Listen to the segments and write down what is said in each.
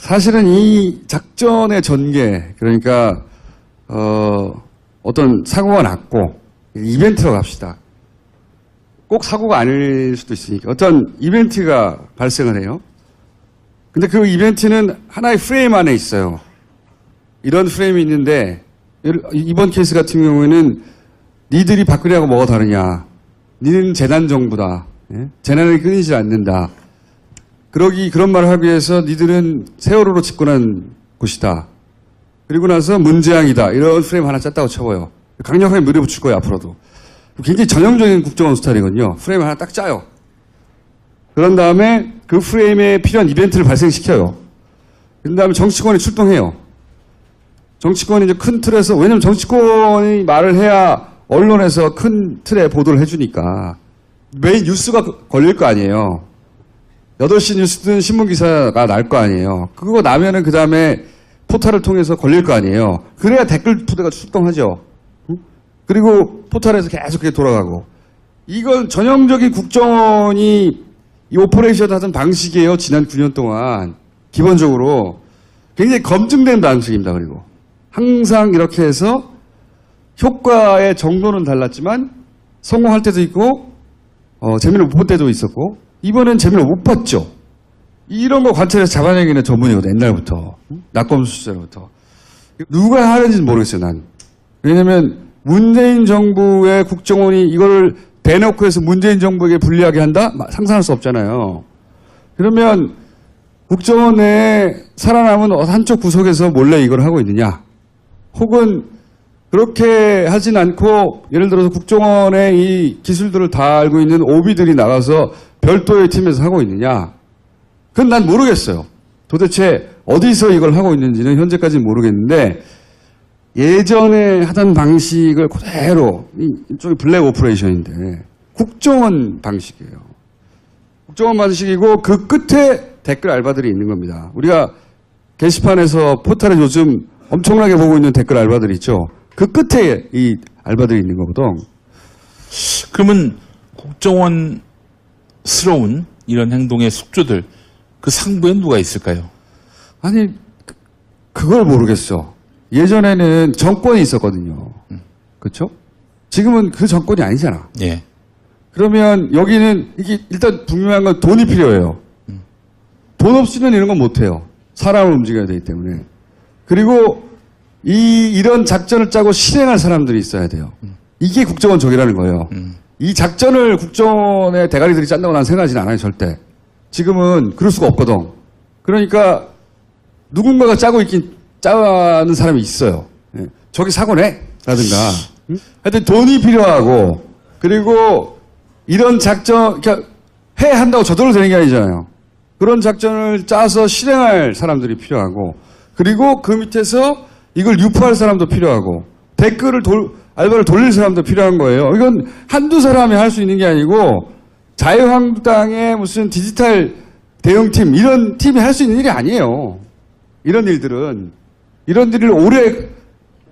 사실은 이 작전의 전개, 그러니까 어떤 사고가 났고 이벤트로 갑시다. 꼭 사고가 아닐 수도 있으니까 어떤 이벤트가 발생을 해요. 근데 그 이벤트는 하나의 프레임 안에 있어요. 이런 프레임이 있는데 이번 케이스 같은 경우에는 니들이 박근혜하고 뭐가 다르냐. 니는 재난 정부다. 예? 재난이 끊이지 않는다. 그런 말을 하기 위해서 니들은 세월호로 집권한 곳이다. 그리고 나서 문재앙이다. 이런 프레임 하나 짰다고 쳐봐요. 강력하게 밀어붙일 거예요, 앞으로도. 굉장히 전형적인 국정원 스타일이거든요. 프레임 하나 딱 짜요. 그런 다음에 그 프레임에 필요한 이벤트를 발생시켜요. 그런 다음에 정치권이 출동해요. 정치권이 이제 큰 틀에서, 왜냐면 정치권이 말을 해야 언론에서 큰 틀에 보도를 해주니까 메인 뉴스가 걸릴 거 아니에요. 8시 뉴스든 신문기사가 날 거 아니에요. 그거 나면은 그 다음에 포탈을 통해서 걸릴 거 아니에요. 그래야 댓글 부대가 출동하죠. 그리고 포탈에서 계속 그게 돌아가고. 이건 전형적인 국정원이 이 오퍼레이션 하던 방식이에요. 지난 9년 동안. 기본적으로. 굉장히 검증된 방식입니다. 그리고. 항상 이렇게 해서 효과의 정도는 달랐지만 성공할 때도 있고 재미를 못 볼 때도 있었고 이번엔 재미를 못 봤죠. 이런 거 관찰해서 잡아내기는 전문이거든. 옛날부터. 낙검수 시절부터. 누가 하는지는 모르겠어요. 난. 왜냐면 문재인 정부의 국정원이 이거를 대놓고 해서 문재인 정부에게 불리하게 한다? 상상할 수 없잖아요. 그러면 국정원 내에 살아남은 한쪽 구석에서 몰래 이걸 하고 있느냐? 혹은 그렇게 하진 않고 예를 들어서 국정원의 이 기술들을 다 알고 있는 오비들이 나가서 별도의 팀에서 하고 있느냐? 그건 난 모르겠어요. 도대체 어디서 이걸 하고 있는지는 현재까지는 모르겠는데 예전에 하던 방식을 그대로 이쪽이 블랙 오퍼레이션인데 국정원 방식이에요. 국정원 방식이고 그 끝에 댓글 알바들이 있는 겁니다. 우리가 게시판에서 포탈에 요즘 엄청나게 보고 있는 댓글 알바들이 있죠. 그 끝에 이 알바들이 있는 거거든. 그러면 국정원스러운 이런 행동의 숙주들 그 상부엔 누가 있을까요? 아니 그걸 모르겠어. 예전에는 정권이 있었거든요. 그렇죠? 지금은 그 정권이 아니잖아. 예. 그러면 여기는 이게 일단 분명한 건 돈이 필요해요. 돈 없이는 이런 건 못해요. 사람을 움직여야 되기 때문에. 그리고 이런 작전을 짜고 실행할 사람들이 있어야 돼요. 이게 국정원적이라는 거예요. 이 작전을 국정원의 대가리들이 짠다고 난 생각하지는 않아요. 절대. 지금은 그럴 수가 없거든. 그러니까 누군가가 짜는 사람이 있어요. 예. 저기 사고 내! 라든가. 하여튼 돈이 필요하고 그리고 이런 작전 그러니까 한다고 저절로 되는 게 아니잖아요. 그런 작전을 짜서 실행할 사람들이 필요하고 그리고 그 밑에서 이걸 유포할 사람도 필요하고 댓글을 알바를 돌릴 사람도 필요한 거예요. 이건 한두 사람이 할 수 있는 게 아니고 자유한국당의 무슨 디지털 대응팀 이런 팀이 할 수 있는 일이 아니에요. 이런 일들은. 이런 일을 오래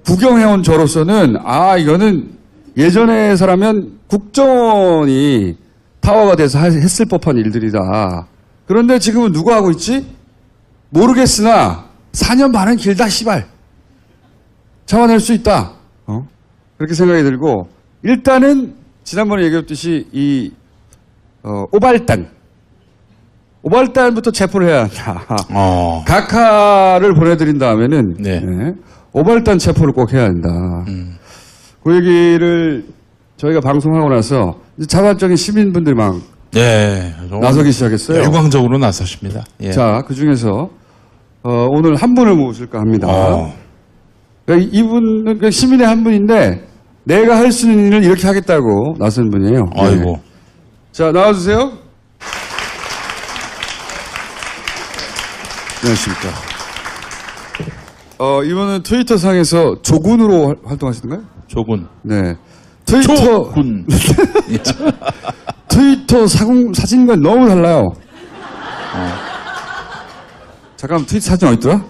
구경해온 저로서는 이거는 예전에 사라면 국정원이 타워가 돼서 했을 법한 일들이다. 그런데 지금은 누가 하고 있지? 모르겠으나 4년 반은 길다 씨발. 참아낼 수 있다. 그렇게 생각이 들고 일단은 지난번에 얘기했듯이 이 오발단부터 체포를 해야 한다. 각하를 보내드린 다음에는 네. 네, 오발단 체포를 꼭 해야 한다. 그 얘기를 저희가 방송하고 나서 이제 자발적인 시민분들이 막 네, 나서기 시작했어요. 열광적으로 나서십니다. 예. 자, 그 중에서 오늘 한 분을 모실까 합니다. 그러니까 이분은 시민의 한 분인데 내가 할 수 있는 일을 이렇게 하겠다고 나선 분이에요. 아이고. 네. 자, 나와주세요. 안녕하십니까. 이분은 트위터 상에서 조군으로 활동하시던가요? 조군. 네. 트위터. 조군. 트위터 사진과 너무 달라요. 잠깐만, 트위터 사진 어딨더라?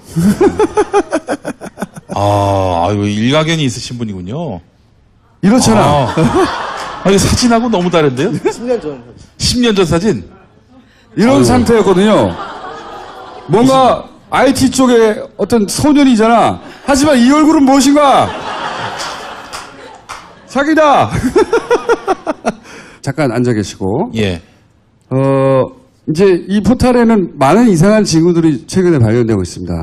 이거 일가견이 있으신 분이군요. 이렇잖아. 이거 사진하고 너무 다른데요? 10년 전. 10년 전 사진? 이런 상태였거든요. 뭔가 IT 쪽에 어떤 소년이잖아. 하지만 이 얼굴은 무엇인가? 사기다! 잠깐 앉아 계시고. 예. 이제 이 포탈에는 많은 이상한 징후들이 최근에 발견되고 있습니다.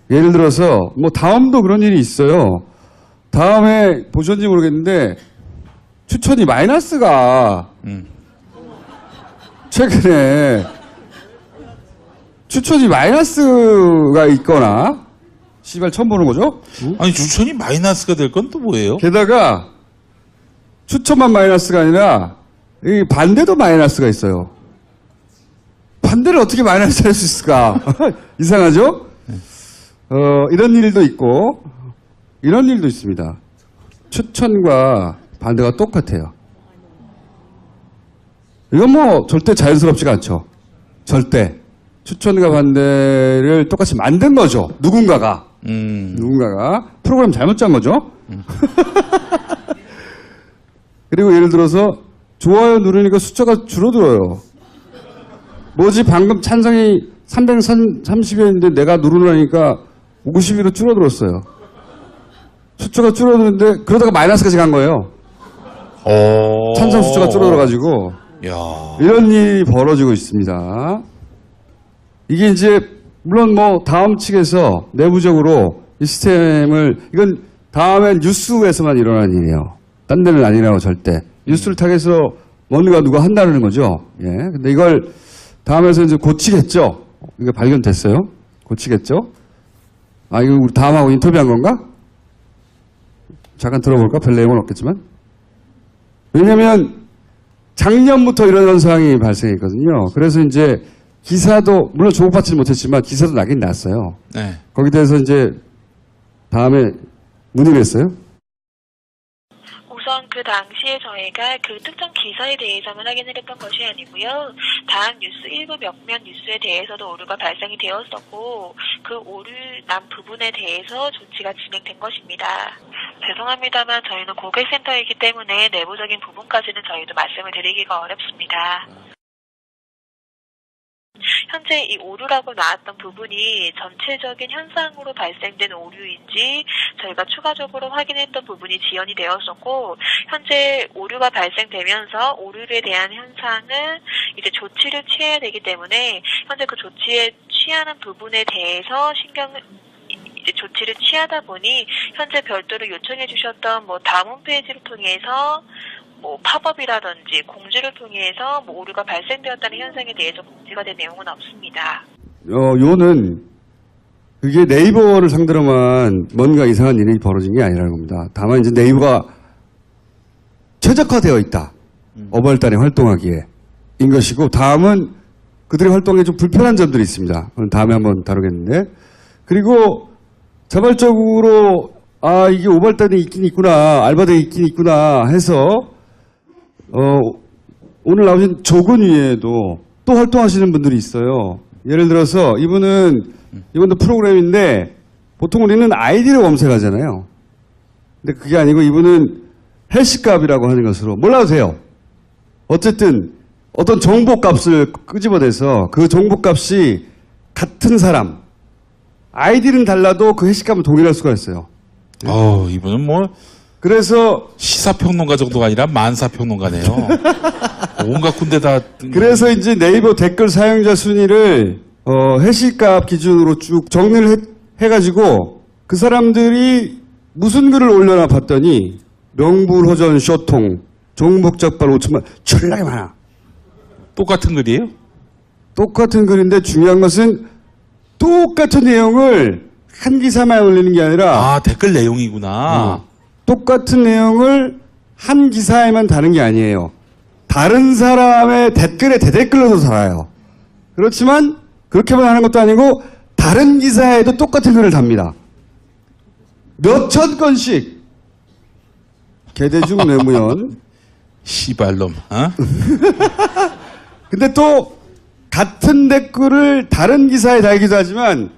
예를 들어서, 뭐, 다음도 그런 일이 있어요. 다음에 보셨는지 모르겠는데, 추천이 마이너스가, 최근에, 추천이 마이너스가 있거나, 씨발 처음 보는 거죠? 아니, 추천이 마이너스가 될 건 또 뭐예요? 게다가, 추천만 마이너스가 아니라, 이 반대도 마이너스가 있어요. 반대를 어떻게 마이너스 할 수 있을까? 이상하죠? 이런 일도 있고, 이런 일도 있습니다. 추천과 반대가 똑같아요. 이건 뭐 절대 자연스럽지가 않죠. 절대. 추천과 반대를 똑같이 만든 거죠. 누군가가. 누군가가. 프로그램 잘못 짠 거죠. 그리고 예를 들어서 좋아요 누르니까 숫자가 줄어들어요. 뭐지 방금 찬성이 330이었는데 내가 누르려니까 50으로 줄어들었어요. 숫자가 줄어드는데 그러다가 마이너스까지 간 거예요. 찬성 숫자가 줄어들어가지고 야. 이런 일이 벌어지고 있습니다. 이게 이제 물론 뭐 다음 측에서 내부적으로 이 시스템을 이건 다음엔 뉴스에서만 일어나는 일이에요. 딴 데는 아니라고 절대. 뉴스를 타겟으로 뭔가 누가 한다는 거죠. 예. 근데 이걸 다음에서 이제 고치겠죠. 이게 발견됐어요. 고치겠죠. 아, 이거 우리 다음하고 인터뷰한 건가? 잠깐 들어볼까? 별 내용은 없겠지만. 왜냐면 작년부터 이런 현상이 발생했거든요. 그래서 이제 기사도, 물론 주목받지 못했지만 기사도 나긴 났어요. 네. 거기에 대해서 이제 다음에 문의를 했어요. 우선 그 당시에 저희가 그 특정 기사에 대해서만 확인을 했던 것이 아니고요. 다음 뉴스 일부 몇몇 뉴스에 대해서도 오류가 발생이 되었었고 그 오류 난 부분에 대해서 조치가 진행된 것입니다. 죄송합니다만 저희는 고객센터이기 때문에 내부적인 부분까지는 저희도 말씀을 드리기가 어렵습니다. 현재 이 오류라고 나왔던 부분이 전체적인 현상으로 발생된 오류인지 저희가 추가적으로 확인했던 부분이 지연이 되었었고 현재 오류가 발생되면서 오류에 대한 현상은 이제 조치를 취해야 되기 때문에 현재 그 조치에 취하는 부분에 대해서 이제 조치를 취하다 보니 현재 별도로 요청해 주셨던 뭐 다음 홈페이지를 통해서 뭐 팝업이라든지 공지를 통해서 뭐 오류가 발생되었다는 현상에 대해서 공지가 된 내용은 없습니다. 요는 그게 네이버를 상대로만 뭔가 이상한 일이 벌어진 게 아니라는 겁니다. 다만 이제 네이버가 최적화되어 있다. 어벌단에 활동하기에 인 것이고 다음은 그들의 활동에 좀 불편한 점들이 있습니다. 그건 다음에 한번 다루겠는데 그리고 자발적으로 아 이게 오발단에 있긴 있구나 알바단에 있긴 있구나 해서 오늘 나오신 조근 위에도 또 활동하시는 분들이 있어요. 예를 들어서 이분도 프로그램인데 보통 우리는 아이디를 검색하잖아요. 근데 그게 아니고 이분은 해시값이라고 하는 것으로 몰라도 돼요. 어쨌든 어떤 정보값을 끄집어내서 그 정보값이 같은 사람 아이디는 달라도 그 해시값은 동일할 수가 있어요. 이분은 뭐 그래서 시사평론가 정도가 아니라 만사평론가네요. 온갖 군데 다. 그래서 이제 네이버 댓글 사용자 순위를 해시값 기준으로 쭉 정리를 해가지고 그 사람들이 무슨 글을 올려나 봤더니 명불허전 쇼통 종북적발 5천만 졸라게 많아. 똑같은 글이에요? 똑같은 글인데 중요한 것은 똑같은 내용을 한 기사만 올리는 게 아니라 댓글 내용이구나. 똑같은 내용을 한 기사에만 다는 게 아니에요. 다른 사람의 댓글에 대댓글로도 달아요. 그렇지만 그렇게만 하는 것도 아니고 다른 기사에도 똑같은 글을 답니다. 몇천 건씩. 개대중 내무연. 시발놈. 근데 또 같은 댓글을 다른 기사에 달기도 하지만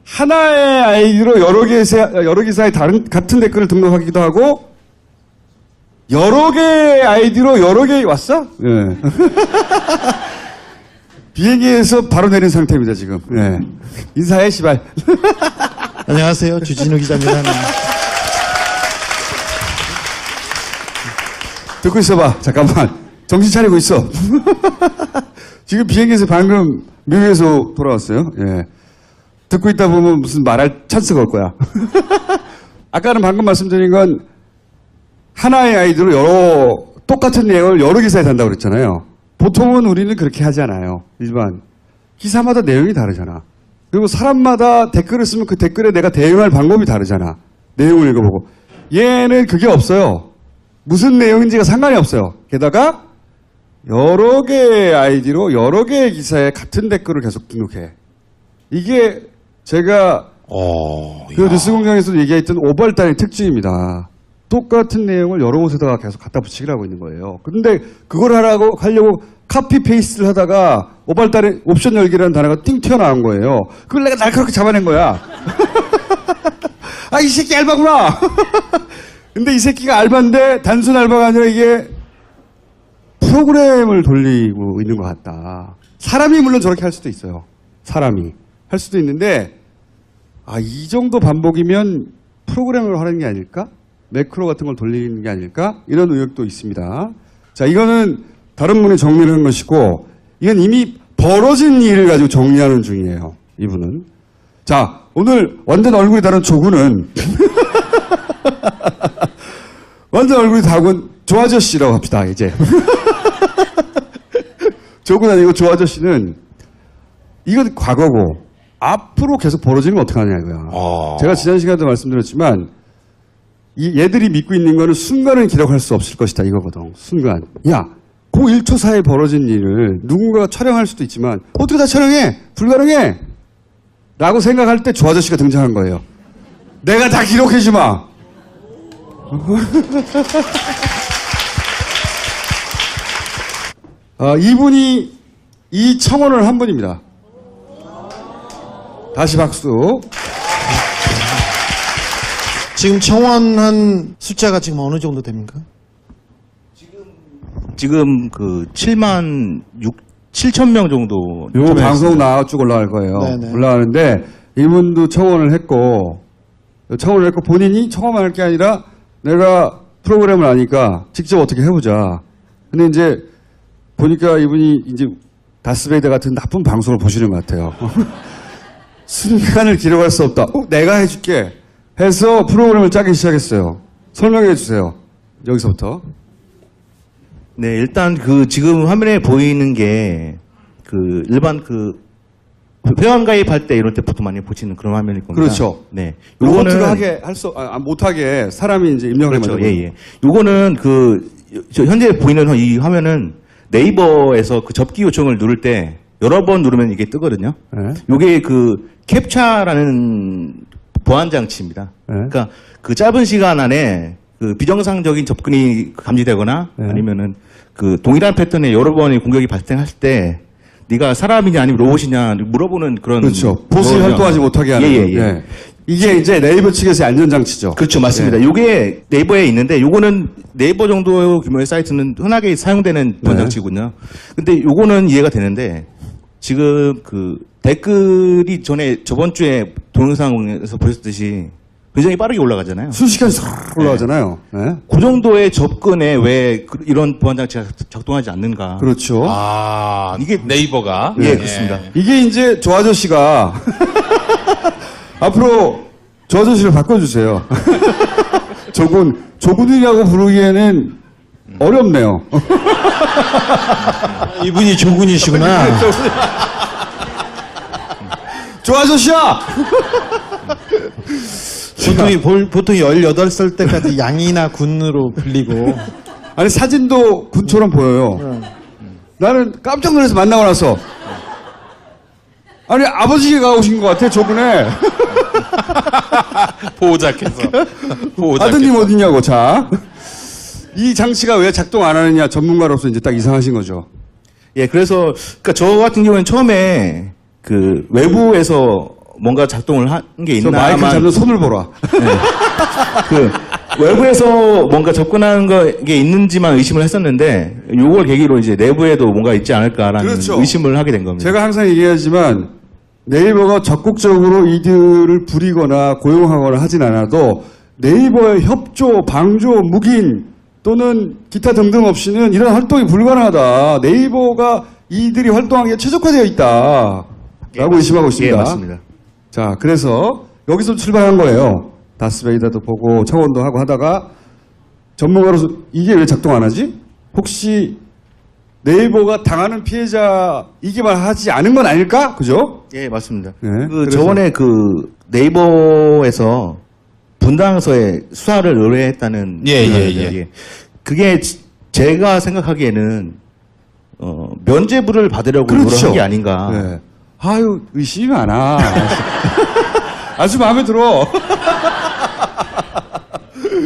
하나의 아이디로 여러 기사에 같은 댓글을 등록하기도 하고 여러 개의 아이디로 여러 개 왔어? 예. 비행기에서 바로 내린 상태입니다, 지금. 네. 인사해, 시발. 안녕하세요. 주진우 기자입니다. 듣고 있어봐. 잠깐만. 정신 차리고 있어. 지금 비행기에서 방금 미국에서 돌아왔어요. 예. 듣고 있다 보면 무슨 말할 찬스가 올 거야. 아까는 방금 말씀드린 건 하나의 아이디로 똑같은 내용을 여러 기사에 단다고 그랬잖아요. 보통은 우리는 그렇게 하지 않아요. 일반. 기사마다 내용이 다르잖아. 그리고 사람마다 댓글을 쓰면 그 댓글에 내가 대응할 방법이 다르잖아. 내용을 읽어보고. 얘는 그게 없어요. 무슨 내용인지가 상관이 없어요. 게다가 여러 개의 아이디로 여러 개의 기사에 같은 댓글을 계속 등록해. 이게 제가 그 뉴스공장에서도 얘기했던 오발단의 특징입니다. 똑같은 내용을 여러 곳에다가 계속 갖다 붙이기를 하고 있는 거예요. 근데 그걸 하려고 카피 페이스트를 하다가 오발단의 옵션 열기라는 단어가 띵 튀어나온 거예요. 그걸 내가 날카롭게 잡아낸 거야. 아, 이 새끼 알바구나. 근데 이 새끼가 알바인데 단순 알바가 아니라 이게 프로그램을 돌리고 있는 것 같다. 사람이 물론 저렇게 할 수도 있어요. 사람이 할 수도 있는데 이 정도 반복이면 프로그램을 하는 게 아닐까? 매크로 같은 걸 돌리는 게 아닐까? 이런 의혹도 있습니다. 자, 이거는 다른 분이 정리를 한 것이고 이건 이미 벌어진 일을 가지고 정리하는 중이에요. 이분은. 자, 오늘 완전 얼굴이 다른 조구는 완전 얼굴이 다른 조아저씨라고 합시다. 이제. 조구는 아니고 조아저씨는 이건 과거고 앞으로 계속 벌어지면 어떡하냐 이거야. 제가 지난 시간에도 말씀드렸지만 얘들이 믿고 있는 거는 순간은 기록할 수 없을 것이다 이거거든. 순간. 야, 그 1초 사이에 벌어진 일을 누군가가 촬영할 수도 있지만 어떻게 다 촬영해? 불가능해! 라고 생각할 때 조아저씨가 등장한 거예요. 내가 다 기록해주마! 이분이 이 청원을 한 분입니다. 다시 박수. 지금 청원한 숫자가 지금 어느 정도 됩니까? 지금 그 7천 명 정도. 요 방송 나와 쭉 올라갈 거예요. 네네. 올라가는데 이분도 청원을 했고 본인이 청원만 할 게 아니라 내가 프로그램을 아니까 직접 어떻게 해보자. 근데 이제 보니까 이분이 이제 다스베이더 같은 나쁜 방송을 보시는 것 같아요. 순간을 기록할 수 없다. 내가 해줄게. 해서 프로그램을 짜기 시작했어요. 설명해 주세요. 여기서부터. 네, 일단 그 지금 화면에 보이는 게 그 일반 그 회원 가입할 때 이럴 때 보통 많이 보시는 그런 화면일 겁니다. 그렇죠. 네. 요거는 하게 못하게 사람이 이제 입력을 그렇죠. 해요. 예. 요거는 저 현재 보이는 이 화면은 네이버에서 그 접기 요청을 누를 때 여러 번 누르면 이게 뜨거든요. 네. 요게 그 캡처라는 보안 장치입니다. 네. 그러니까 그 짧은 시간 안에 그 비정상적인 접근이 감지되거나 네. 아니면은 그 동일한 패턴의 여러 번의 공격이 발생했을 때 네가 사람이냐 아니면 로봇이냐 물어보는 그런 그렇죠. 보수에 거거든요. 활동하지 못하게 하는. 예. 예. 이게 이제 네이버 측에서의 안전장치죠. 그렇죠, 맞습니다. 예. 요게 네이버에 있는데 요거는 네이버 정도 규모의 사이트는 흔하게 사용되는 보안 네. 장치군요. 근데 요거는 이해가 되는데 지금 그 댓글이 저번 주에 동영상에서 보셨듯이 굉장히 빠르게 올라가잖아요. 순식간에 싹 올라가잖아요. 네. 그 정도의 접근에 왜 이런 보안 장치가 작동하지 않는가? 그렇죠. 이게 네이버가. 예, 그렇습니다. 이게 이제 조 아저씨가 앞으로 조 아저씨를 바꿔주세요. 조군이라고 부르기에는 어렵네요. 이분이 조군이시구나. 조 아저씨야! 보통 18살 때까지 양이나 군으로 불리고. 아니 사진도 군처럼 보여요. 나는 깜짝 놀라서 만나고 나서 아니 아버지가 오신 것 같아 저분에. 보호자께서. 아드님 어디냐고. 자, 이 장치가 왜 작동 안 하느냐 전문가로서 이제 딱 이상하신 거죠. 예, 그래서 그러니까 저 같은 경우는 처음에 그 외부에서 뭔가 작동을 한 게 저 있나 마이크 잡는 손을 보라. 그 외부에서 뭔가 접근하는 게 있는지만 의심을 했었는데 요걸 계기로 이제 내부에도 뭔가 있지 않을까라는 그렇죠. 의심을 하게 된 겁니다. 제가 항상 얘기하지만 네이버가 적극적으로 이들을 부리거나 고용하거나 하진 않아도 네이버의 협조, 방조, 묵인 또는 기타 등등 없이는 이런 활동이 불가능하다. 네이버가 이들이 활동하기에 최적화되어 있다. 라고 의심하고 있습니다. 예, 맞습니다. 자, 그래서 여기서 출발한 거예요. 다스베이더도 보고 청원도 하고 하다가 전문가로서 이게 왜 작동 안 하지? 혹시 네이버가 당하는 피해자이기만 하지 않은 건 아닐까? 그죠? 예, 맞습니다. 네, 그 그래서- 저번에 그 네이버에서 분당서에 수사를 의뢰했다는 예, 그- 예, 예. 그게 제가 생각하기에는 면죄부를 받으려고 노력한 게 아닌가. 네. 아유, 의심이 많아. 아주 마음에 들어.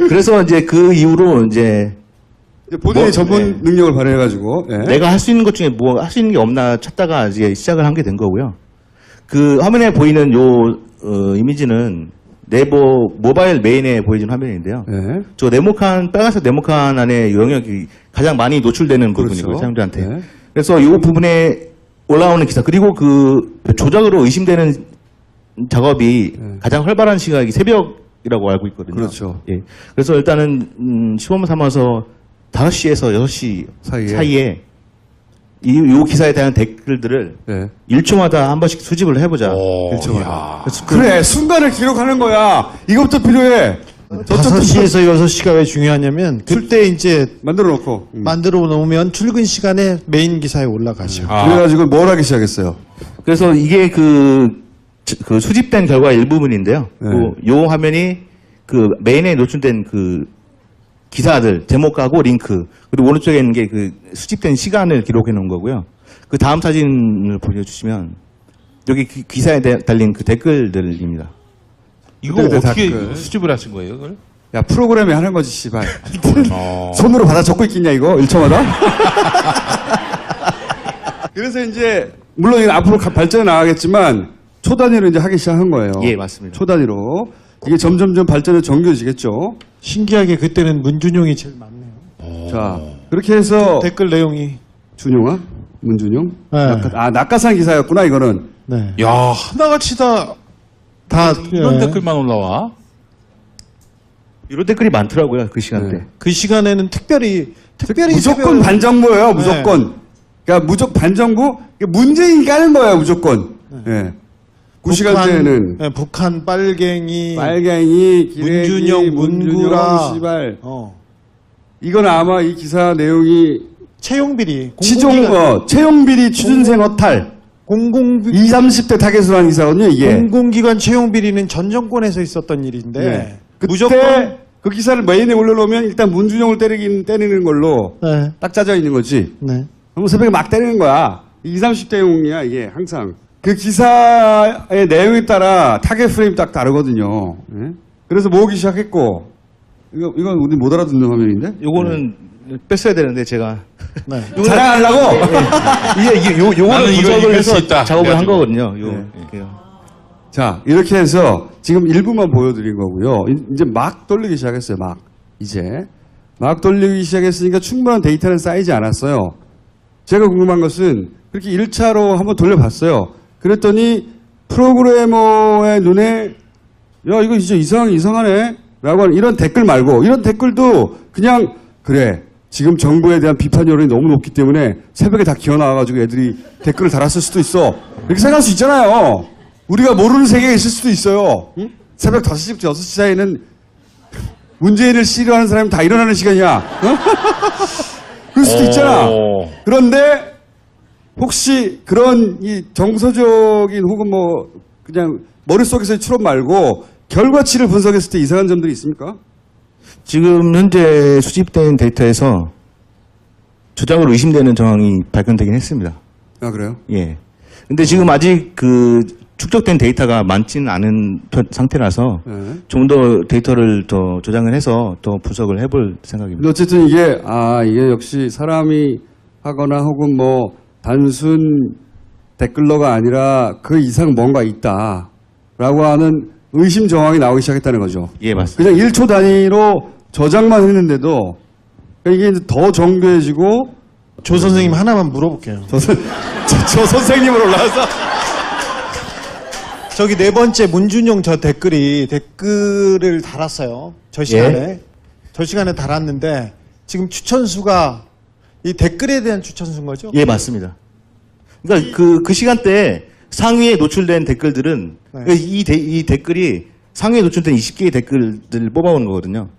그래서 이제 그 이후로 이제 이제 본인의 뭐, 전문 능력을 발휘해가지고. 예. 내가 할 수 있는 것 중에 뭐 할 수 있는 게 없나 찾다가 이제 시작을 한 게 된 거고요. 그 화면에 보이는 요 이미지는 네이버 모바일 메인에 보여진 화면인데요. 예. 저 네모칸 빨간색 네모칸 안에 영역이 가장 많이 노출되는 부분이고요, 그렇죠. 사람들한테. 네. 그래서 이 부분에 올라오는 기사 그리고 그 조작으로 의심되는 작업이 가장 활발한 시각이 새벽이라고 알고 있거든요. 그렇죠. 예. 그래서 일단은 시범 삼아서 5시에서 6시 사이에 요 기사에 대한 댓글들을 예. 1초마다 한 번씩 수집을 해보자. 오, 일초마다. 야. 그래, 순간을 기록하는 거야. 이것부터 필요해. 저쪽도 5시에서 6시가 왜 중요하냐면 그때 이제 만들어 놓고. 만들어 놓으면 출근 시간에 메인 기사에 올라가죠. 아. 그래가지고 뭘 하기 시작했어요? 그래서 이게 그 수집된 결과 일부분인데요. 네. 요 화면이 그 메인에 노출된 그 기사들 제목하고 링크 그리고 오른쪽에 있는 게 그 수집된 시간을 기록해 놓은 거고요. 그 다음 사진을 보여주시면 여기 기사에 달린 그 댓글들입니다. 이거 그때 어떻게 댓글. 수집을 하신 거예요, 그걸? 야, 프로그램이 하는 거지, 씨발. 어. 손으로 받아 적고 있겠냐, 이거? 1초마다? 그래서 이제, 물론 이건 앞으로 발전해 나가겠지만, 초단위로 이제 하기 시작한 거예요. 예, 맞습니다. 초단위로. 이게 점점점 발전해 정교해지겠죠. 신기하게 그때는 문준용이 제일 많네요. 자, 그렇게 해서, 댓글 내용이. 준용아? 문준용? 네. 낙가산 기사였구나, 이거는. 네. 야, 하나같이 다 이런 예. 댓글만 올라와. 이런 댓글이 많더라고요 그 시간대. 네. 그 시간에는 특별히 무조건 새벽- 반정부예요, 무조건. 그러니까 무조건 반정부? 문재인이 까는 거예요, 무조건. 예. 그 시간대에는. 예, 북한 빨갱이, 빨갱이, 기레기, 문준용, 문구라, 씨발. 어, 이건 아마 이 기사 내용이 채용비리, 채용비리 취준생 허탈. 공공기 20, 30대 타겟으로 한 기사거든요, 이게. 공공기관 채용비리는 전 정권에서 있었던 일인데 네. 그때 무조건 그 기사를 메인에 올려놓으면 일단 문준용을 때리는 걸로 네, 딱 짜져 있는 거지. 네. 그럼 새벽에 막 때리는 거야. 20, 30대용이야, 이게 항상. 그 기사의 내용에 따라 타겟 프레임 딱 다르거든요. 예? 그래서 모으기 시작했고, 이건 우리 못 알아듣는 화면인데? 요거는 뺐어야 되는데 제가 네. 자랑하려고? 이게 나는 요거는 이걸 분석을 이길 수 해서 있다. 작업을 한 그래가지고. 거거든요. 네. 이렇게요. 자, 이렇게 해서 지금 일부만 보여드린 거고요. 이제 막 돌리기 시작했어요, 막. 이제. 막 돌리기 시작했으니까 충분한 데이터는 쌓이지 않았어요. 제가 궁금한 것은 그렇게 1차로 한번 돌려봤어요. 그랬더니 프로그래머의 눈에 야, 이거 진짜 이상하네? 라고 하는 이런 댓글 말고 이런 댓글도 그냥 그래. 지금 정부에 대한 비판 여론이 너무 높기 때문에 새벽에 다 기어나와가지고 애들이 댓글을 달았을 수도 있어. 이렇게 생각할 수 있잖아요. 우리가 모르는 세계가 있을 수도 있어요. 응? 새벽 5시부터 6시 사이에는 문재인을 싫어하는 사람이 다 일어나는 시간이야. 어? 그럴 수도 있잖아. 오. 그런데 혹시 그런 이 정서적인 혹은 뭐 그냥 머릿속에서의 추론 말고 결과치를 분석했을 때 이상한 점들이 있습니까? 지금 현재 수집된 데이터에서 조작으로 의심되는 정황이 발견되긴 했습니다. 아, 그래요? 예. 근데 지금 아직 그 축적된 데이터가 많지는 않은 상태라서 네. 좀 더 데이터를 더 조장을 해서 더 분석을 해볼 생각입니다. 근데 어쨌든 이게 역시 사람이 하거나 혹은 뭐 단순 댓글러가 아니라 그 이상 뭔가 있다라고 하는 의심 정황이 나오기 시작했다는 거죠. 예, 맞습니다. 그냥 1초 단위로 저장만 했는데도 이게 이제 더 정교해지고 조 선생님 하나만 물어볼게요. 저 선생님으로 올라와서 저기 네 번째 문준용 저 댓글을 달았어요. 저 시간에. 저 시간에 달았는데 지금 추천수가 이 댓글에 대한 추천수인 거죠? 예, 맞습니다. 그러니까 그 시간대에 상위에 노출된 댓글들은 네. 이 댓글이 상위에 노출된 20개의 댓글들을 뽑아오는 거거든요.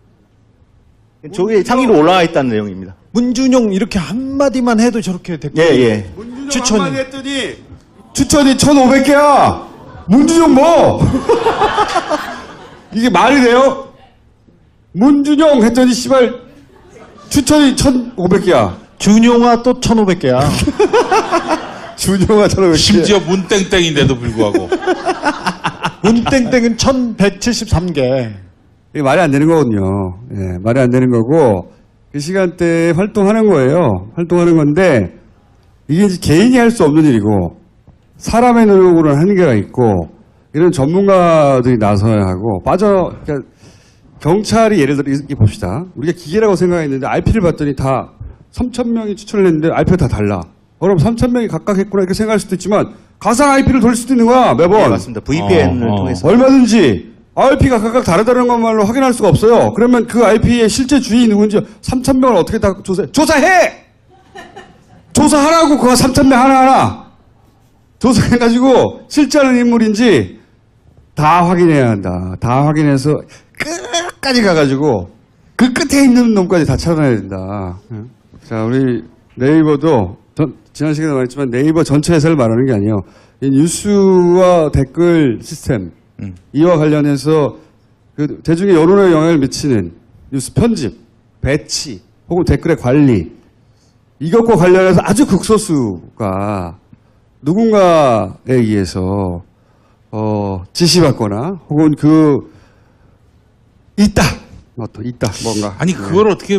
저게 상위로 올라와 있다는 내용입니다. 문준용 이렇게 한마디만 해도 저렇게 댓글. 예, 예. 문준용 추천이. 한마디 했더니 추천이 1,500개야. 문준용 뭐? 이게 말이 돼요? 문준용 했더니 씨발 추천이 1,500개야. 준용아 또 1,500개야. 준용아 1,500개. 심지어 문땡땡인데도 불구하고. 문땡땡은 1,173개. 이게 말이 안 되는 거거든요. 예, 말이 안 되는 거고 그 시간대에 활동하는 거예요. 활동하는 건데 이게 이제 개인이 할 수 없는 일이고 사람의 노력으로는 한계가 있고 이런 전문가들이 나서야 하고 그러니까 경찰이 예를 들어 이렇게 봅시다. 우리가 기계라고 생각했는데 RP를 봤더니 다 3,000명이 추천을 했는데 RP가 다 달라. 그럼 3,000명이 각각 했구나 이렇게 생각할 수도 있지만 가상 IP를 돌릴 수도 있는 거야 매번. 네, 맞습니다. VPN을 통해서. 얼마든지 IP가 각각 다르다는 것만으로 확인할 수가 없어요. 그러면 그 IP의 실제 주인이 누군지 3,000명을 어떻게 다 조사해! 조사하라고 그거 3,000명 하나하나 조사해가지고 실제하는 인물인지 다 확인해야 한다. 다 확인해서 끝까지 가가지고 그 끝에 있는 놈까지 다 찾아내야 된다. 자, 우리 네이버도 지난 시간에 말했지만 네이버 전체 회사를 말하는 게 아니에요. 이 뉴스와 댓글 시스템 이와 관련해서 그 대중의 여론에 영향을 미치는 뉴스 편집, 배치 혹은 댓글의 관리 이것과 관련해서 아주 극소수가 누군가에 의해서 지시받거나 혹은 있다 뭔가. 아니 그걸 어떻게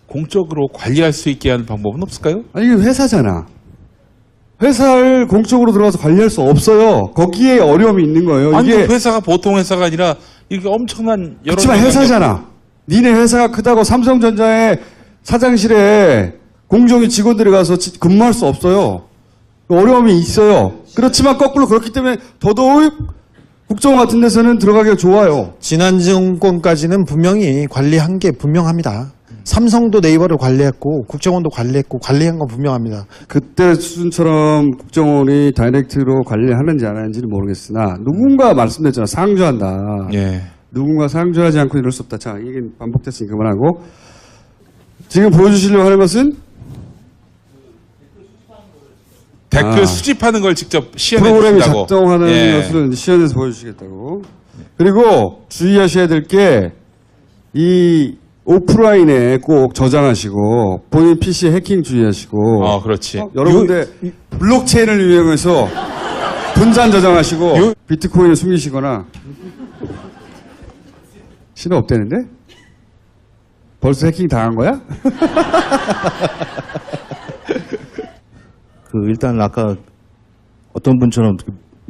공적으로 관리할 수 있게 하는 방법은 없을까요? 아니 이게 회사잖아. 회사를 공적으로 들어가서 관리할 수 없어요. 거기에 어려움이 있는 거예요. 아니 이게 그 회사가 보통 회사가 아니라 이렇게 엄청난 여러 그렇지만 회사잖아. 니네 회사가 크다고 삼성전자의 사장실에 공정위 직원들이 가서 근무할 수 없어요. 어려움이 있어요. 그렇지만 거꾸로 그렇기 때문에 더더욱 국정원 같은 데서는 들어가기가 좋아요. 지난 정권까지는 분명히 관리한 게 분명합니다. 삼성도 네이버를 관리했고 국정원도 관리했고 관리한 건 분명합니다. 그때 수준처럼 국정원이 다이렉트로 관리하는지 안 하는지는 모르겠으나 누군가 말씀드렸잖아. 상주한다. 예. 누군가 상주하지 않고 이럴 수 없다. 자, 이게 반복됐으니 그만하고. 지금 보여주시려고 하는 것은 댓글 수집하는 걸 직접 시연해 프로그램이 주신다고. 작동하는 예. 것을 시연해서 보여주시겠다고. 그리고 주의하셔야 될 게 이 오프라인에 꼭 저장하시고 본인 PC 해킹 주의하시고 그렇지. 여러분들 블록체인을 이용해서 분산 저장하시고 비트코인을 숨기시거나 신호 없대는데? 벌써 해킹 당한 거야? 일단 아까 어떤 분처럼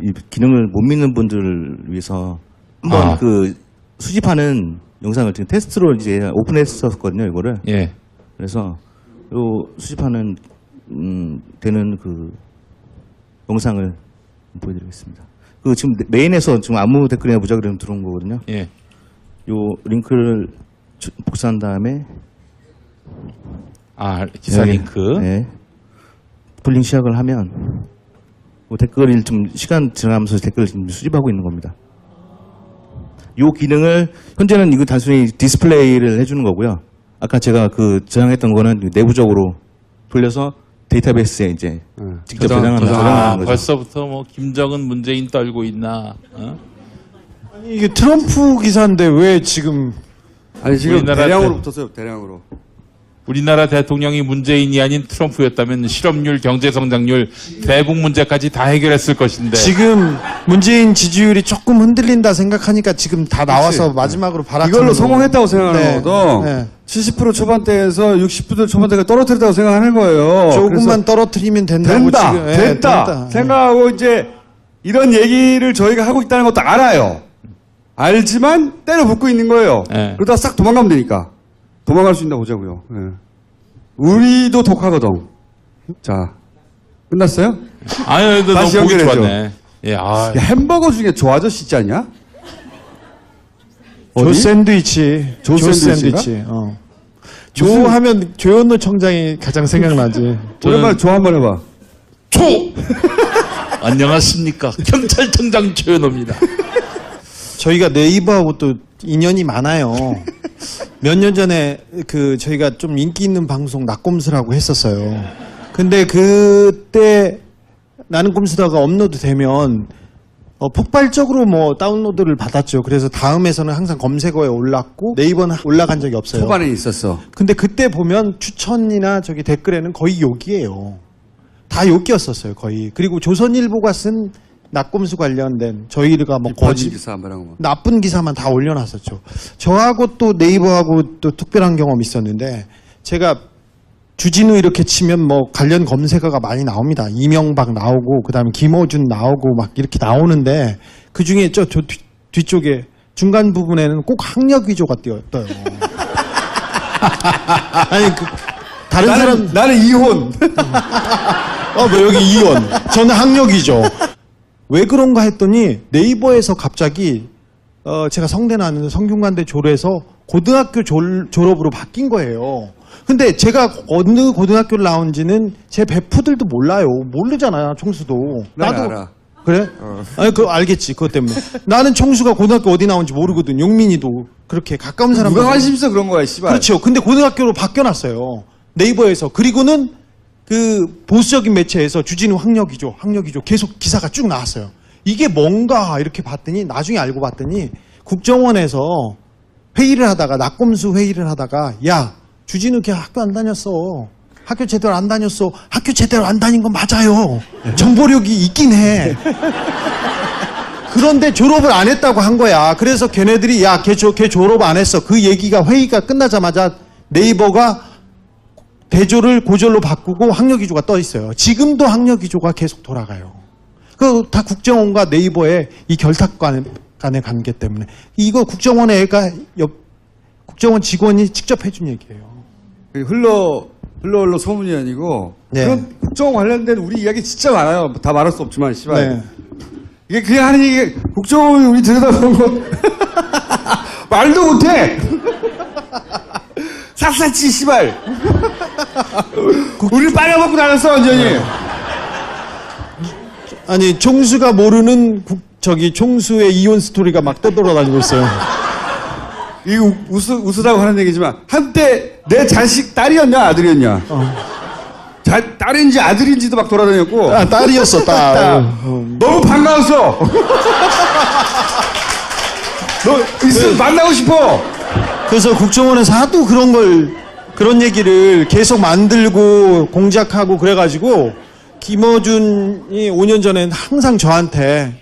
이 기능을 못 믿는 분들을 위해서 한번 수집하는 영상을 지금 테스트로 이제 오픈했었거든요, 이거를. 예. 그래서 요 수집하는 되는 영상을 보여드리겠습니다. 지금 메인에서 지금 아무 댓글이나 무작위로 들어온 거거든요. 예. 요 링크를 복사한 다음에 기사 여기, 링크. 네. 풀링 시작을 하면 댓글을 좀 시간 지나가면서 댓글을 지금 수집하고 있는 겁니다. 이 기능을 현재는 이거 단순히 디스플레이를 해주는 거고요. 아까 제가 저장했던 거는 내부적으로 돌려서 데이터베이스에 이제 직접 저장하는 거죠. 벌써부터 김정은 문재인 떨고 있나? 아니 이게 트럼프 기사인데 왜 지금 아니 지금 우리나라 대량으로 붙었어요. 대량으로. 우리나라 대통령이 문재인이 아닌 트럼프였다면 실업률, 경제성장률, 대북 문제까지 다 해결했을 것인데. 지금 문재인 지지율이 조금 흔들린다 생각하니까 지금 다 나와서 마지막으로 바라는 이걸로 성공했다고 생각하는 거거든. 네. 70% 초반대에서 60% 초반대가 떨어뜨렸다고 생각하는 거예요. 조금만 떨어뜨리면 된다고 된다, 지금 됐다 된다. 생각하고 이제 이런 얘기를 저희가 하고 있다는 것도 알아요. 알지만 때려 붙고 있는 거예요. 네. 그러다 싹 도망가면 되니까. 도망갈 수 있나 보자고요. 예. 우리도 독하거든. 자, 끝났어요? 아유, 너무 다시 보기 연결해줘. 좋았네. 예, 아, 야, 햄버거 중에 조 아저씨 있지 않냐? 조 어디? 샌드위치. 조 샌드위치인가? 조 하면 조현우 청장이 가장 생각나지. 오랜만에 조 한번 해봐. 조! 안녕하십니까. 경찰청장 조현호입니다. 저희가 네이버하고 또 인연이 많아요. 몇 년 전에 저희가 좀 인기 있는 방송 낙곰수라고 했었어요. 근데 그때 나는 꼼수다가 업로드되면 폭발적으로 뭐 다운로드를 받았죠. 그래서 다음에서는 항상 검색어에 올랐고 네이버는 올라간 적이 없어요. 초반에 있었어. 근데 그때 보면 추천이나 저기 댓글에는 거의 욕이에요. 다 욕이었었어요, 거의. 그리고 조선일보가 쓴 낙곰수 관련된 저희가 뭐 거짓 기사 한 번 하고. 나쁜 기사만 다 올려놨었죠. 저하고 또 네이버하고 또 특별한 경험이 있었는데 제가 주진우 이렇게 치면 뭐 관련 검색어가 많이 나옵니다. 이명박 나오고 그다음에 김어준 나오고 막 이렇게 나오는데 그 중에 저 뒤쪽에 중간 부분에는 꼭 학력 위조가 떠요. 아니 다른 사람 나는 이혼. 뭐 여기 이원. 저는 학력 위조. 왜 그런가 했더니 네이버에서 갑자기 제가 성대 나왔는데 성균관대 졸업해서 고등학교 졸업으로 바뀐 거예요. 근데 제가 어느 고등학교를 나온지는 제 베프들도 몰라요. 모르잖아, 총수도. 나도 알아. 그래? 아니, 그거 알겠지, 그것 때문에. 나는 총수가 고등학교 어디 나온지 모르거든. 용민이도 그렇게 가까운 사람. 누가 관심 있어 그런 거야, 씨발. 그렇죠. 근데 고등학교로 바뀌어놨어요. 네이버에서. 그리고는 그 보수적인 매체에서 주진우 학력이죠. 계속 기사가 쭉 나왔어요. 이게 뭔가 이렇게 봤더니 나중에 알고 봤더니 국정원에서 회의를 하다가 낙검수 회의를 하다가 야 주진우 걔 학교 안 다녔어. 학교 제대로 안 다녔어. 학교 제대로 안 다닌 건 맞아요. 정보력이 있긴 해. 그런데 졸업을 안 했다고 한 거야. 그래서 걔네들이 야 걔 졸업 안 했어. 그 얘기가 회의가 끝나자마자 네이버가 대조를 고졸로 바꾸고 학력위조가 떠 있어요. 지금도 학력위조가 계속 돌아가요. 그 다 국정원과 네이버의 이 결탁 간의 관계 때문에 이거 국정원의 애가 국정원 직원이 직접 해준 얘기예요. 흘러 소문이 아니고 네. 그런 국정원 관련된 우리 이야기 진짜 많아요. 다 말할 수 없지만 씨발. 네. 이게 그냥 하는 얘기 국정원이 우리 들여다보는 거 말도 못해. 샅샅이 씨발. 우리를 빨아먹고 다녔어 완전히. 아니 총수가 모르는 총수의 이혼 스토리가 막 떠돌아다니고 있어요. 이거 웃으라고 하는 얘기지만 한때 내 자식 딸이었냐 아들이었냐. 딸인지 아들인지도 막 돌아다녔고. 아, 딸이었어 딸. 너무 반가웠어. 너 있으면 만나고 싶어. 그래서 국정원에서 하도 그런 얘기를 계속 만들고 공작하고 그래가지고 김어준이 5년 전엔 항상 저한테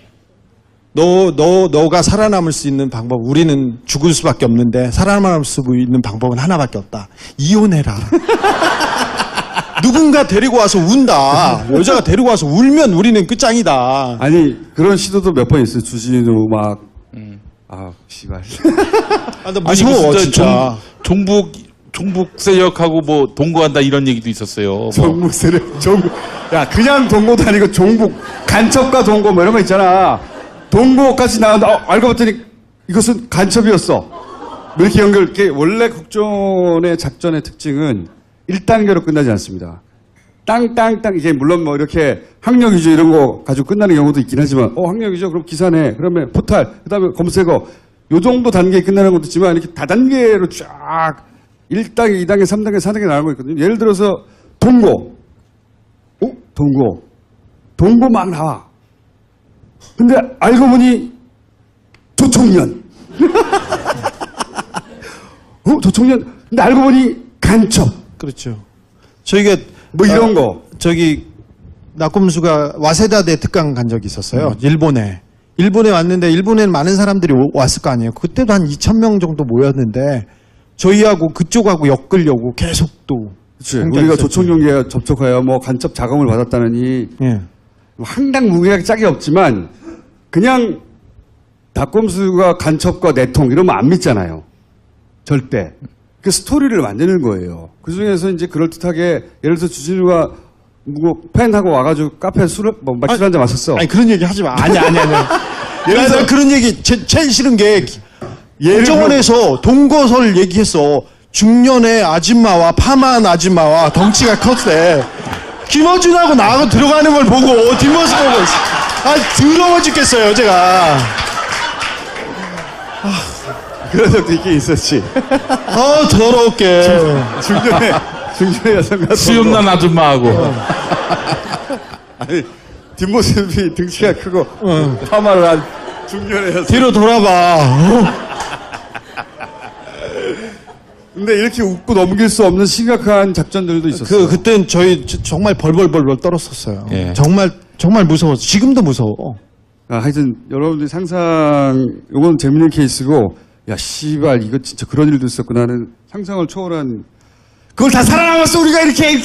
너가 살아남을 수 있는 방법, 우리는 죽을 수밖에 없는데 살아남을 수 있는 방법은 하나밖에 없다. 이혼해라. 누군가 데리고 와서 운다. 여자가 데리고 와서 울면 우리는 끝장이다. 아니 그런 시도도 몇 번 있어요. 주진우 막. 씨발. 아, 나 무서워 진짜. 종북 세력하고 뭐 동거한다 이런 얘기도 있었어요. 종북 세력, 종북. 야, 그냥 동거도 아니고 종북, 간첩과 동거 뭐 이런 거 있잖아. 동거까지 나왔는데, 알고 봤더니 이것은 간첩이었어. 이렇게 이게 원래 국정원의 작전의 특징은 1단계로 끝나지 않습니다. 땅, 이제 물론 뭐 이렇게 학력 위조 이런 거 가지고 끝나는 경우도 있긴 하지만, 학력 위조, 그럼 기사네. 그러면 포탈, 그 다음에 검색어. 요 정도 단계에 끝나는 것도 있지만, 이렇게 다단계로 쫙 1단계, 2단계, 3단계, 4단계 나가고 있거든요. 예를 들어서 동거. 동거 막 나와. 근데 알고 보니 조총련. 조총련. 근데 알고 보니 간첩. 그렇죠. 저희가 뭐 이런 거. 저기 낙검수가 와세다대 특강 간 적이 있었어요. 일본에 왔는데 일본에는 많은 사람들이 왔을 거 아니에요. 그때도 한 2,000명 정도 모였는데 저희하고 그쪽하고 엮으려고 계속 또 그치. 우리가 조총련계에 접촉하여 뭐 간첩 자금을 받았다느니 예. 황당 무계약 짝이 없지만 그냥 박범수가 간첩과 내통 이러면 안 믿잖아요. 절대. 그 스토리를 만드는 거예요. 그 중에서 이제 그럴듯하게 예를 들어서 주진우가 뭐 팬하고 와가지고 카페 술을 뭐 맥주 한잔 마셨어. 아니 그런 얘기 하지 마. 아니. 나 그런 얘기 제일 싫은 게 국정원에서 동거설 얘기했어. 중년의 아줌마와 파마한 아줌마와 덩치가 컸대. 김어준하고 나하고 들어가는 걸 보고 뒷모습 보고 있어. 더러워 죽겠어요 제가. 그런 적도 있긴 있었지. 더럽게. 중년의 여성과 수염난 아줌마하고. 아니 뒷모습이 등치가 크고 파마를 한 중년의 여성. 뒤로 돌아봐. 근데 이렇게 웃고 넘길 수 없는 심각한 작전들도 있었어요. 그땐 저희 정말 벌벌벌벌 떨었었어요. 예. 정말 무서웠어. 지금도 무서워. 하여튼 여러분들이 이건 재밌는 케이스고 야 씨발 이거 진짜 그런 일도 있었구나 하는 상상을 초월한 그걸 다 살아남았어 우리가 이렇게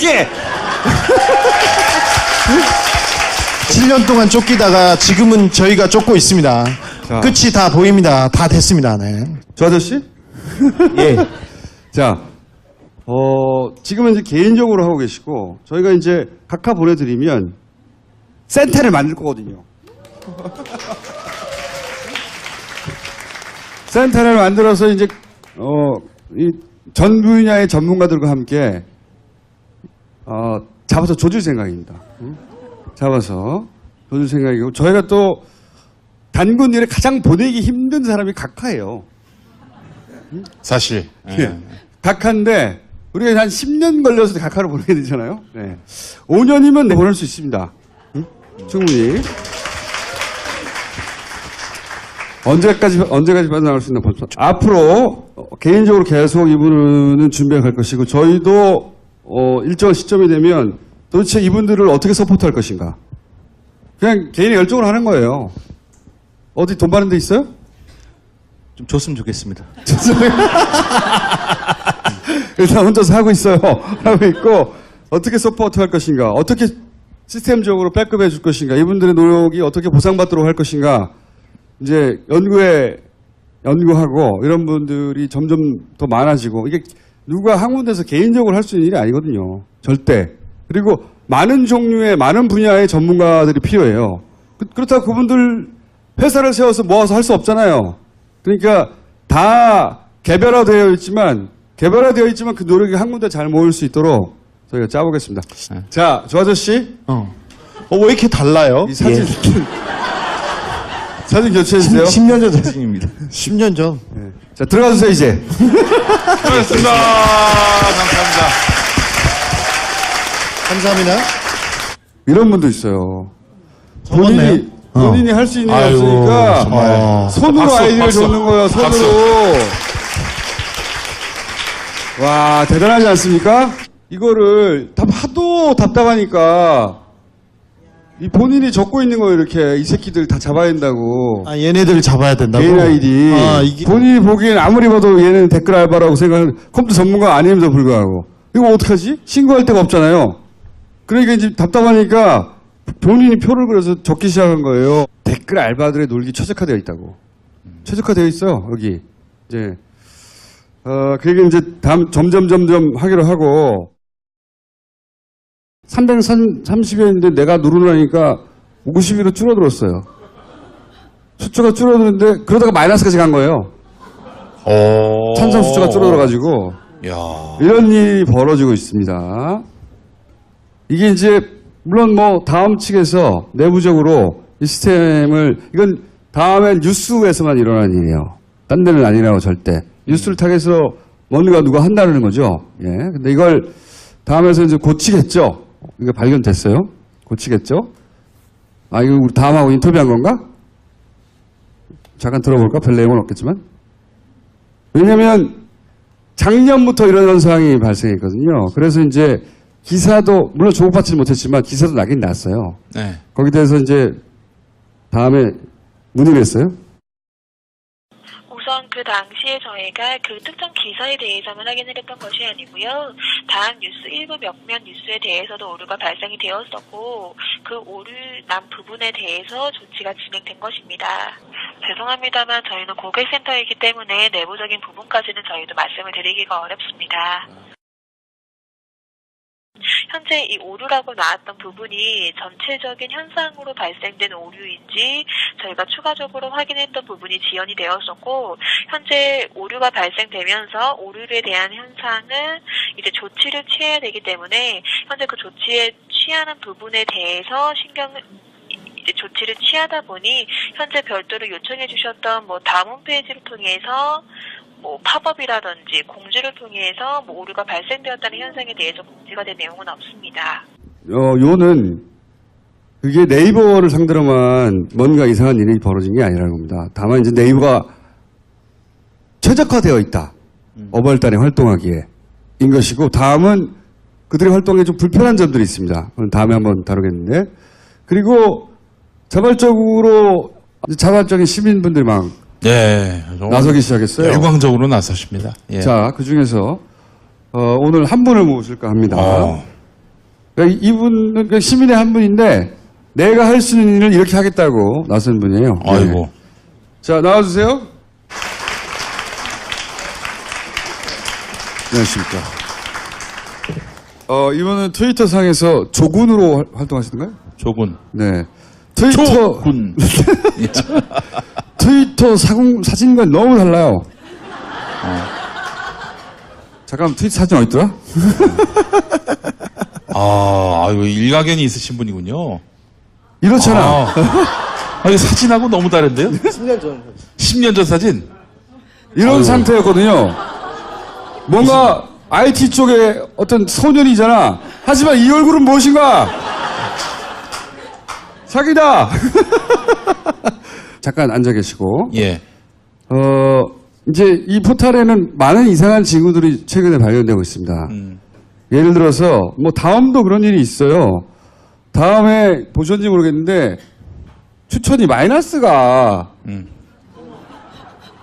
7년 동안 쫓기다가 지금은 저희가 쫓고 있습니다. 자. 끝이 다 보입니다. 다 됐습니다. 네. 저 아저씨? 예. 자, 지금은 이제 개인적으로 하고 계시고 저희가 이제 각하 보내드리면 센터를 만들 거거든요. 센터를 만들어서 이제 이 전 분야의 전문가들과 함께 잡아서 조질 생각입니다. 응? 잡아서 조질 생각이고 저희가 또 단군 일에 가장 보내기 힘든 사람이 각하예요. 사실. 예. 각하인데 우리가 한 10년 걸려서 각하를 보내게 되잖아요. 네. 5년이면 보낼 수 있습니다. 응? 충분히. 언제까지 빠져나갈 수 있나 봅니다. 앞으로 개인적으로 계속 이분은 준비해 갈 것이고 저희도 일정한 시점이 되면 도대체 이분들을 어떻게 서포트할 것인가. 그냥 개인의 열정으로 하는 거예요. 어디 돈 받는 데 있어요? 좀 줬으면 좋겠습니다. 일단 혼자서 하고 있어요. 하고 있고 어떻게 서포트할 것인가. 어떻게 시스템적으로 백업해 줄 것인가. 이분들의 노력이 어떻게 보상받도록 할 것인가. 이제 연구하고 이런 분들이 점점 더 많아지고 이게 누가 한 군데서 개인적으로 할 수 있는 일이 아니거든요. 절대. 그리고 많은 종류의 많은 분야의 전문가들이 필요해요. 그렇다고 그분들 회사를 세워서 모아서 할 수 없잖아요. 그러니까 다 개별화되어 있지만 그 노력이 한 군데 잘 모일 수 있도록 저희가 짜보겠습니다. 자, 조 아저씨. 왜 이렇게 달라요? 이 사진 사진 교체해주세요. 10년 전 사진입니다. 10년 전. 자, 들어가주세요 이제. 수고하셨습니다. 감사합니다. 감사합니다. 이런 분도 있어요. 적었네요. 본인이 할 수 있는 게 아유, 없으니까 정말. 손으로 박수, 아이디어를 박수. 줬는 거예요. 손으로. 박수. 와, 대단하지 않습니까? 이거를 하도 답답하니까 이 본인이 적고 있는 거 이렇게 이 새끼들 다 잡아야 된다고. 얘네들 잡아야 된다고. 개인 아이디. 이게 본인이 보기엔 아무리 봐도 얘는 댓글 알바라고 생각하는 컴퓨터 전문가 아님에도 불구하고. 이거 어떡하지? 신고할 데가 없잖아요. 그러니까 이제 답답하니까 본인이 표를 그려서 적기 시작한 거예요. 댓글 알바들의 놀기 최적화되어 있다고. 최적화되어 있어요, 여기. 이제, 그 얘기 이제 점점 하기로 하고. 330회인데 내가 누르라니까 50위로 줄어들었어요. 숫자가 줄어드는데 그러다가 마이너스까지 간 거예요. 찬성 숫자가 줄어들어가지고 야. 이런 일이 벌어지고 있습니다. 이게 이제 물론 뭐 다음 측에서 내부적으로 이 시스템을 이건 다음에 뉴스에서만 일어나는 일이에요. 딴 데는 아니라고 절대. 뉴스를 타겟으로 뭔가 누가 한다는 거죠. 예. 근데 이걸 다음에서 이제 고치겠죠. 이거 발견됐어요. 고치겠죠. 이거 우리 다음하고 인터뷰한 건가? 잠깐 들어볼까? 별 내용은 없겠지만. 왜냐면 작년부터 이런 현상이 발생했거든요. 그래서 이제 기사도 물론 주목받지는 못했지만 기사도 나긴 났어요. 네. 거기에 대해서 이제 다음에 문의를 했어요. 우선 그 당시에 저희가 그 특정 기사에 대해서만 확인을 했던 것이 아니고요. 다음 뉴스 일부 몇몇 뉴스에 대해서도 오류가 발생이 되었었고 그 오류 난 부분에 대해서 조치가 진행된 것입니다. 죄송합니다만 저희는 고객센터이기 때문에 내부적인 부분까지는 저희도 말씀을 드리기가 어렵습니다. 현재 이 오류라고 나왔던 부분이 전체적인 현상으로 발생된 오류인지 저희가 추가적으로 확인했던 부분이 지연이 되었었고, 현재 오류가 발생되면서 오류에 대한 현상은 이제 조치를 취해야 되기 때문에 현재 그 조치에 취하는 부분에 대해서 이제 조치를 취하다 보니 현재 별도로 요청해 주셨던 뭐 다음 홈페이지를 통해서 뭐 팝업이라든지 공지를 통해서 뭐 오류가 발생되었다는 현상에 대해서 공지가 된 내용은 없습니다. 요는 그게 네이버를 상대로만 뭔가 이상한 일이 벌어진 게 아니라는 겁니다. 다만 이제 네이버가 최적화되어 있다. 어벌단에 활동하기에 인 것이고, 다음은 그들의 활동에 좀 불편한 점들이 있습니다. 그건 다음에 한번 다루겠는데, 그리고 자발적인 시민분들이 막 예, 나서기 시작했어요. 열광적으로 나서십니다. 예. 자, 그 중에서 오늘 한 분을 모실까 합니다. 그러니까 이분은 그 시민의 한 분인데 내가 할 수 있는 일을 이렇게 하겠다고 나선 분이에요. 아이고. 네. 자, 나와주세요. 안녕하십니까. 이분은 트위터 상에서 조군으로 활동하시는가요? 조군. 네. 트위터 조군. 트위터 사진과 너무 달라요. 잠깐만, 트위터 사진 어딨더라? 이거 일가견이 있으신 분이군요. 이렇잖아. 이거 사진하고 너무 다른데요? 10년 전 사진? 이런 상태였거든요. 뭔가 IT 쪽에 어떤 소년이잖아. 하지만 이 얼굴은 무엇인가? 사기다! 잠깐 앉아 계시고. 예. 이제 이 포탈에는 많은 이상한 징후들이 최근에 발견되고 있습니다. 예를 들어서, 뭐 다음도 그런 일이 있어요. 다음에 보셨는지 모르겠는데, 추천이 마이너스가,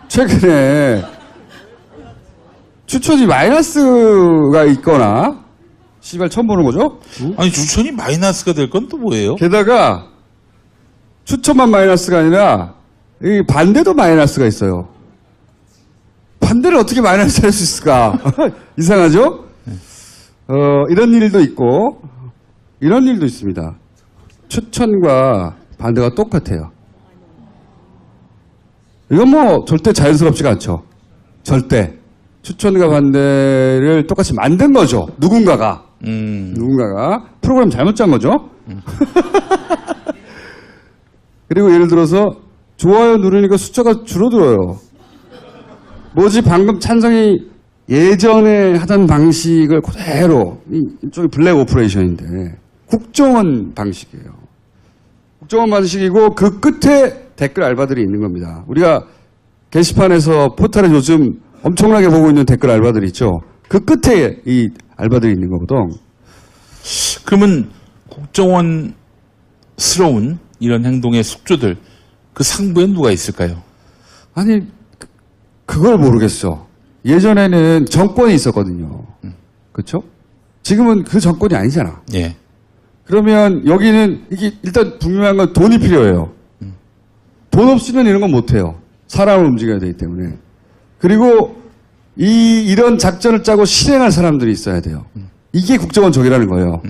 최근에, 추천이 마이너스가 있거나, 씨발 처음 보는 거죠? 아니, 추천이 마이너스가 될 건 또 뭐예요? 게다가, 추천만 마이너스가 아니라, 이 반대도 마이너스가 있어요. 반대를 어떻게 마이너스 할 수 있을까? 이상하죠? 이런 일도 있고, 이런 일도 있습니다. 추천과 반대가 똑같아요. 이건 뭐 절대 자연스럽지가 않죠. 절대. 추천과 반대를 똑같이 만든 거죠. 누군가가. 프로그램 잘못 짠 거죠. 그리고 예를 들어서 좋아요 누르니까 숫자가 줄어들어요. 뭐지 방금 찬성이 예전에 하던 방식을 그대로 이쪽이 블랙 오퍼레이션인데 국정원 방식이에요. 국정원 방식이고 그 끝에 댓글 알바들이 있는 겁니다. 우리가 게시판에서 포탈에 요즘 엄청나게 보고 있는 댓글 알바들이 있죠. 그 끝에 이 알바들이 있는 거거든. 그러면 국정원스러운 이런 행동의 숙주들, 그 상부에 누가 있을까요? 아니, 그걸 모르겠어. 예전에는 정권이 있었거든요. 그렇죠? 지금은 그 정권이 아니잖아. 예. 그러면 여기는 이게 일단 분명한 건 돈이 필요해요. 돈 없이는 이런 건 못해요. 사람을 움직여야 되기 때문에. 그리고 이런 작전을 짜고 실행할 사람들이 있어야 돼요. 이게 국정원 적이라는 거예요.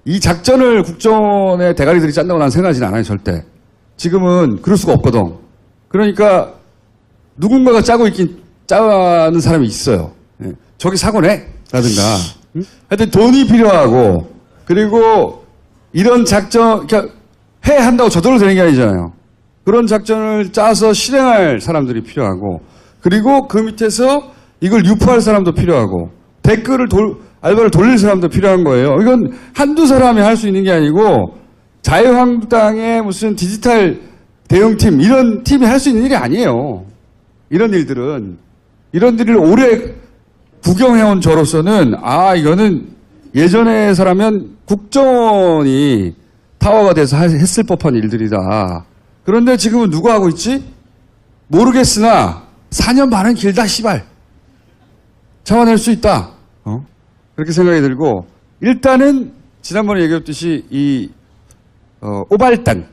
이 작전을 국정원의 대가리들이 짠다고 난 생각하지는 않아요, 절대. 지금은 그럴 수가 없거든. 그러니까 누군가가 짜는 사람이 있어요. 예. 저기 사고 내! 라든가. 하여튼 돈이 필요하고, 그리고 이런 작전, 그러니까 한다고 저절로 되는 게 아니잖아요. 그런 작전을 짜서 실행할 사람들이 필요하고, 그리고 그 밑에서 이걸 유포할 사람도 필요하고, 알바를 돌릴 사람도 필요한 거예요. 이건 한두 사람이 할 수 있는 게 아니고, 자유한국당의 무슨 디지털 대응팀, 이런 팀이 할 수 있는 일이 아니에요. 이런 일들은. 이런 일을 오래 구경해온 저로서는, 이거는 예전에서라면 국정원이 타워가 돼서 했을 법한 일들이다. 그런데 지금은 누가 하고 있지? 모르겠으나 4년 반은 길다, 씨발. 참아낼 수 있다. 그렇게 생각이 들고, 일단은 지난번에 얘기했듯이 이 오발단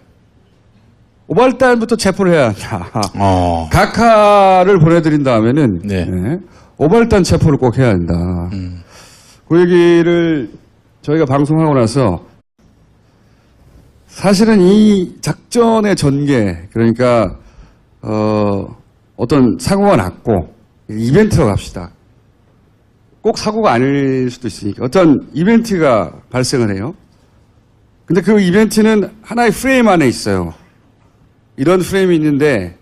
5발단부터 체포를 해야 한다. 어. 각하를 보내드린 다음에는 네. 5발단 체포를 꼭 해야 한다. 그 얘기를 저희가 방송하고 나서 사실은 이 작전의 전개, 그러니까 어떤 사고가 났고 이벤트로 갑시다. 꼭 사고가 아닐 수도 있으니까 어떤 이벤트가 발생을 해요. 근데 그 이벤트는 하나의 프레임 안에 있어요. 이런 프레임이 있는데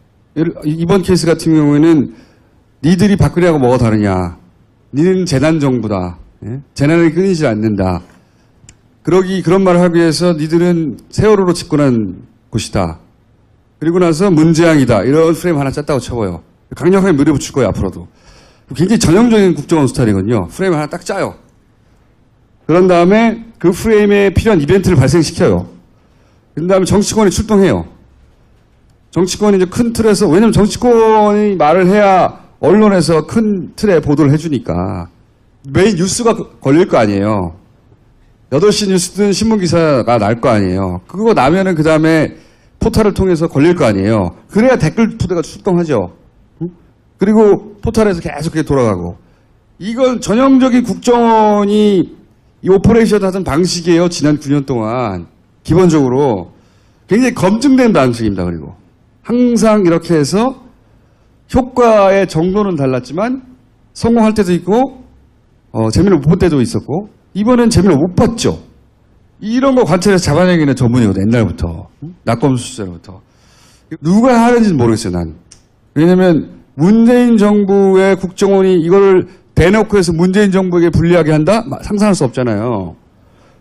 이번 케이스 같은 경우에는 니들이 박근혜하고 뭐가 다르냐. 니는 재난 정부다. 예? 재난을 끊이지 않는다. 그런 말을 하기 위해서 니들은 세월호로 집권한 곳이다. 그리고 나서 문재앙이다. 이런 프레임 하나 짰다고 쳐봐요. 강력하게 밀어붙일 거예요, 앞으로도. 굉장히 전형적인 국정원 스타일이거든요. 프레임 하나 딱 짜요. 그런 다음에 그 프레임에 필요한 이벤트를 발생시켜요. 그런 다음에 정치권이 출동해요. 정치권이 이제 큰 틀에서, 왜냐면 정치권이 말을 해야 언론에서 큰 틀에 보도를 해주니까 메인 뉴스가 걸릴 거 아니에요. 8시 뉴스든 신문기사가 날 거 아니에요. 그거 나면은 그 다음에 포털을 통해서 걸릴 거 아니에요. 그래야 댓글 부대가 출동하죠. 그리고 포털에서 계속 그게 돌아가고. 이건 전형적인 국정원이 이 오퍼레이션 하던 방식이에요. 지난 9년 동안. 기본적으로. 굉장히 검증된 방식입니다. 그리고. 항상 이렇게 해서 효과의 정도는 달랐지만 성공할 때도 있고 재미를 못 볼 때도 있었고 이번엔 재미를 못 봤죠. 이런 거 관찰해서 잡아내기는 전문이거든. 옛날부터. 낙검수 시절부터. 누가 하는지는 모르겠어요. 난. 왜냐면 문재인 정부의 국정원이 이거를 대놓고 해서 문재인 정부에게 불리하게 한다? 상상할 수 없잖아요.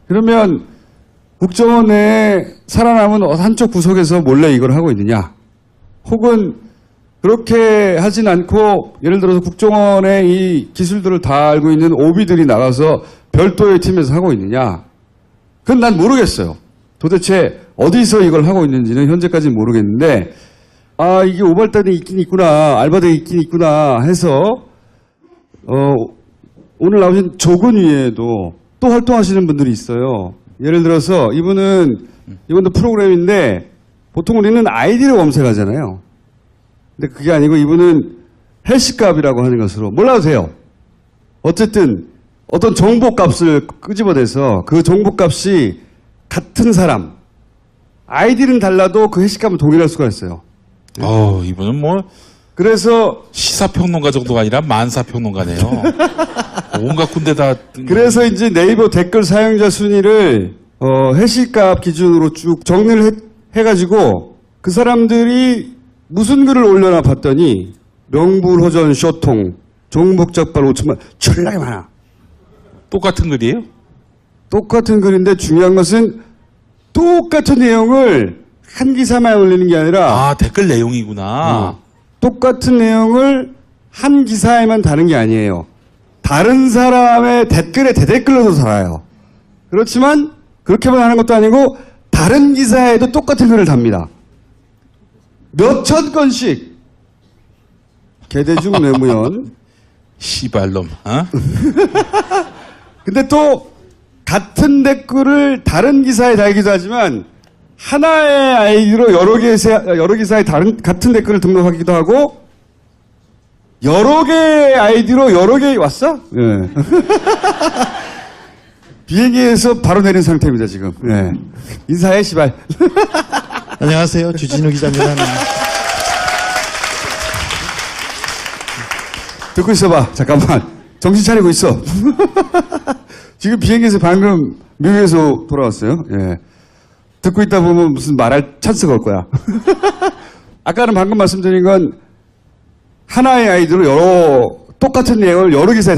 그러면 국정원 내에 살아남은 한쪽 구석에서 몰래 이걸 하고 있느냐? 혹은 그렇게 하진 않고 예를 들어서 국정원의 이 기술들을 다 알고 있는 오비들이 나가서 별도의 팀에서 하고 있느냐? 그건 난 모르겠어요. 도대체 어디서 이걸 하고 있는지는 현재까지는 모르겠는데 아 이게 오발단이 있긴 있구나, 알바들이 있긴 있구나 해서 오늘 나오신 조근위에도 또 활동하시는 분들이 있어요. 예를 들어서 이분도 프로그램인데 보통 우리는 아이디를 검색하잖아요. 근데 그게 아니고 이분은 해시값이라고 하는 것으로 몰라도 돼요. 어쨌든 어떤 정보값을 끄집어내서 그 정보값이 같은 사람 아이디는 달라도 그 해시값은 동일할 수가 있어요. 이분은 뭐 그래서 시사평론가 정도가 아니라 만사평론가네요. 온갖 군데 다. 그래서 이제 네이버 댓글 사용자 순위를 해시값 기준으로 쭉 정리를 해가지고 그 사람들이 무슨 글을 올려나 봤더니 명불허전 쇼통 종북적발 5천만 졸라게 많아. 똑같은 글이에요? 똑같은 글인데 중요한 것은 똑같은 내용을 한 기사만 올리는 게 아니라 댓글 내용이구나. 똑같은 내용을 한 기사에만 다는 게 아니에요. 다른 사람의 댓글에 대댓글로도 달아요. 그렇지만 그렇게만 하는 것도 아니고 다른 기사에도 똑같은 글을 답니다. 몇천 건씩. 개대중 내무연. 시발놈. 근데 또 같은 댓글을 다른 기사에 달기도 하지만 하나의 아이디로 여러 기사에 같은 댓글을 등록하기도 하고 여러 개의 아이디로 여러 개 왔어? 예. 비행기에서 바로 내린 상태입니다 지금. 예. 인사해 시발. 안녕하세요. 주진우 기자입니다. 듣고 있어봐. 잠깐만. 정신 차리고 있어. 지금 비행기에서 방금 미국에서 돌아왔어요. 예. 듣고 있다 보면 무슨 말할 찬스가 올 거야. 아까는 방금 말씀드린 건 하나의 아이디로 똑같은 내용을 여러 기사에